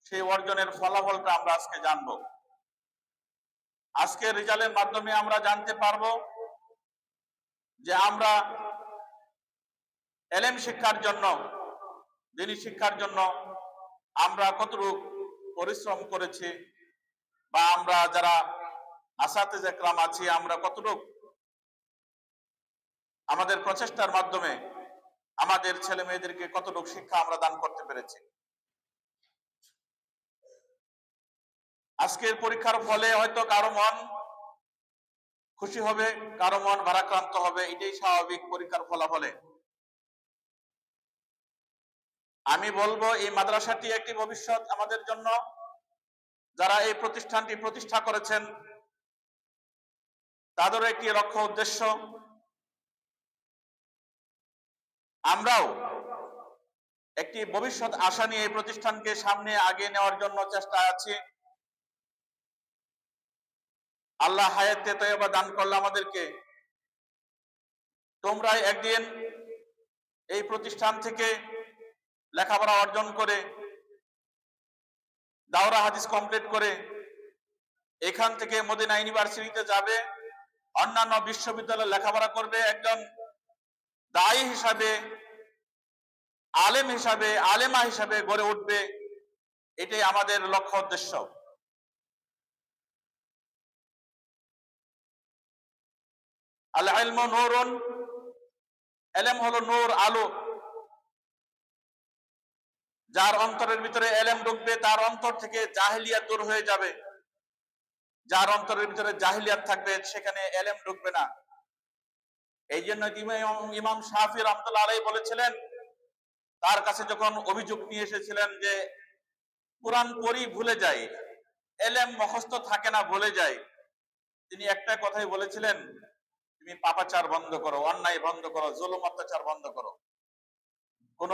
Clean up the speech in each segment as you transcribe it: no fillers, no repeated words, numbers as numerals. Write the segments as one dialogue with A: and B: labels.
A: সেই অর্জনের ফলাফলটা আমরা আজকে জানবো। আজকের রেজাল্টের মাধ্যমে আমরা জানতে পারবো যে আমরা এলেম শিক্ষার জন্য, দিনী শিক্ষার জন্য আমরা কতটুকু পরিশ্রম করেছি, বা আমরা যারা আসাতেজে কেরাম আছি আমরা কতটুকু আমাদের প্রচেষ্টার মাধ্যমে আমাদের ছেলে মেয়েদেরকে কতটুকু শিক্ষা আমরা দান করতে পেরেছি। আজকের পরীক্ষার ফলে হয়তো কারো মন খুশি হবে, কারো মন ভারাক্রান্ত হবে, এটাই স্বাভাবিক পরীক্ষার ফলাফলে। আমি বলবো এই মাদ্রাসাটি একটি ভবিষ্যৎ আমাদের জন্য। যারা এই প্রতিষ্ঠানটি প্রতিষ্ঠা করেছেন তাদেরও একটি লক্ষ্য উদ্দেশ্য, আমরাও একটি ভবিষ্যৎ আশা নিয়ে এই প্রতিষ্ঠানকে সামনে আগিয়ে নেওয়ার জন্য চেষ্টা আছি। আল্লাহ হায়াতে তয়্যবা দান করলে আমাদেরকে, তোমরা একদিন এই প্রতিষ্ঠান থেকে লেখাপড়া অর্জন করে দাওরা হাদিস কমপ্লিট করে এখান থেকে মদিনা ইউনিভার্সিটিতে যাবে, অন্যান্য বিশ্ববিদ্যালয়ে লেখাপড়া করবে, একজন দায়ী হিসাবে, আলেম হিসাবে, আলেমা হিসাবে গড়ে উঠবে। এটাই আমাদের লক্ষ্য উদ্দেশ্য। আল ইলমু নূরুন, ইলম হলো নূর, আলো। যার অন্তরের ভিতরে ইলম ঢুকবে তার অন্তর থেকে জাহেলিয়াত দূর হয়ে যাবে। যার অন্তরের ভিতরে জাহেলিয়াত থাকবে সেখানে ইলম ঢুকবে না। এই জন্য ইমাম শাফি রাহমাতুল্লাহ আলাইহি বলেছিলেন, তার কাছে যখন অভিযোগ নিয়ে এসেছিলেন যে কোরআন পড়ি ভুলে যায়, ইলম মুখস্থ থাকে না, ভুলে যায়, তিনি একটা কথাই বলেছিলেন, তুমি পাপাচার বন্ধ করো, অন্যায় বন্ধ করো, জুলুম অত্যাচার বন্ধ করো। কোন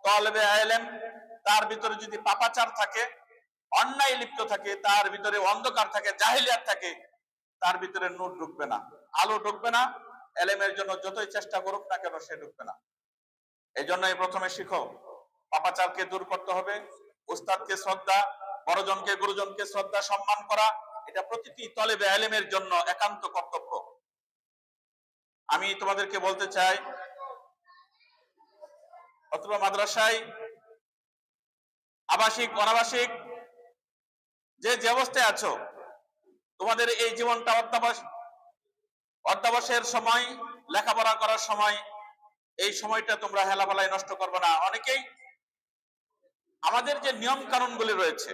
A: তালেবে ইলম তার ভিতরে যদি পাপাচার থাকে, অন্যায় লিপ্ত থাকে, তার ভিতরে অন্ধকার থাকে, জাহেলিয়াত থাকে, তার ভিতরে নূর ঢুকবে না, আলো ঢুকবে না। ইলমের জন্য যতই চেষ্টা করুক না কেন সে ঢুকবে না। এই জন্যই প্রথমে শিখো, পাপাচারকে দূর করতে হবে। উস্তাদকে শ্রদ্ধা, বড়জনকে গুরুজনকে শ্রদ্ধা সম্মান করা, এটা প্রতিটি তালেবে ইলমের জন্য একান্ত কর্তব্য। আমি তোমাদেরকে বলতে চাই, অত্র মাদ্রাসায় আবাসিক অনাবাসিক যে যে অবস্থায় আছো, তোমাদের এই জীবনটা অধ্যাবসায়ের সময়, লেখাপড়া করার সময়, এই সময়টা তোমরা হেলাফেলায় নষ্ট করবে না। অনেকেই আমাদের যে নিয়ম কানুন গুলি রয়েছে,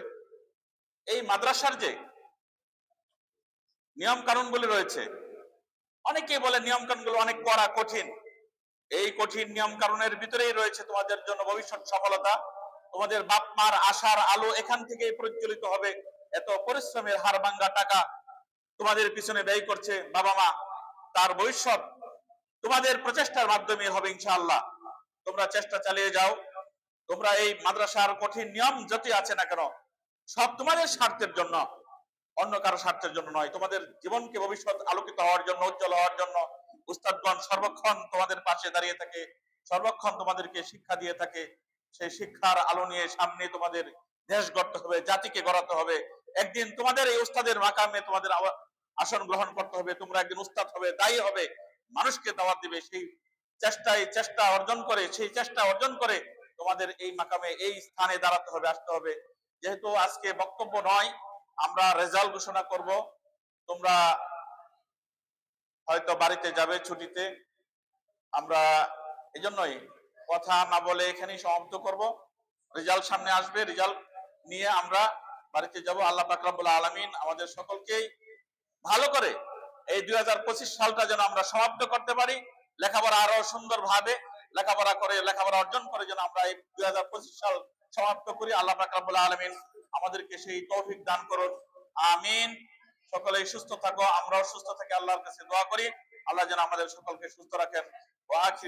A: এই মাদ্রাসার যে নিয়ম কানুন গুলি রয়েছে, অনেকেই বলে নিয়ম কানুন গুলো অনেক কড়া, কঠিন। এই কঠিন নিয়ম কানুনের ভিতরেই রয়েছে তোমাদের জন্য ভবিষ্যৎ সফলতা। তোমাদের বাপ মার আশার আলো এখান থেকেই প্রজ্বলিত হবে। এত পরিশ্রমের হাড়ভাঙ্গা টাকা তোমাদের পিছনে ব্যয় করছে বাবা মা, তার ভবিষ্যৎ তোমাদের প্রচেষ্টার মাধ্যমে হবে ইনশাআল্লাহ। তোমরা চেষ্টা চালিয়ে যাও। তোমরা এই মাদ্রাসার কঠিন নিয়ম যতই আছে না কেন, সব তোমাদের স্বার্থের জন্য, অন্য কারো স্বার্থের জন্য নয়। তোমাদের জীবনকে ভবিষ্যৎ আলোকিত হওয়ার জন্য, উজ্জ্বল হওয়ার জন্য উস্তাদগণ সর্বক্ষণ তোমাদের পাশে দাঁড়িয়ে থাকে, সর্বক্ষণ তোমাদেরকে শিক্ষা দিয়ে থাকে। সেই শিক্ষার আলো নিয়ে সামনে তোমাদের দেশ গড়তে হবে, জাতিকে গড়াতে হবে। একদিন তোমাদের এই উস্তাদের মাকামে তোমাদের আসন গ্রহণ করতে হবে। তোমরা একদিন উস্তাদ হবে, দায়ী হবে, মানুষকে দাওয়াত দিবে। সেই চেষ্টা অর্জন করে তোমাদের এই মাকামে, এই স্থানে দাঁড়াতে হবে, আসতে হবে। যেহেতু আজকে বক্তব্য নয়, আমরা রেজাল্ট ঘোষণা করব। তোমরা হয়তো বাড়িতে যাবে ছুটিতে। আমরা এজন্যই কথা না বলে এখানেই সমাপ্ত করব। রেজাল্ট সামনে আসবে, রেজাল্ট নিয়ে আমরা বাড়িতে যাব। আল্লাহ পাক রব্বুল আলামিন আমাদের সকলকেই ভালো করে এই 2025 সালটা যেন আমরা সমাপ্ত করতে পারি। লেখাপড়া আরো সুন্দরভাবে লেখাপড়া অর্জন করে যেন আমরা এই 2025 সাল সমাপ্ত করি। আল্লাহ পাক রব্বুল আলামিন আমাদেরকে সেই তৌফিক দান করুন, আমিন। সকলেই সুস্থ থাকো, আমরাও সুস্থ থাকি, আল্লাহর কাছে দোয়া করি আল্লাহ যেন আমাদের সকলকে সুস্থ রাখেন।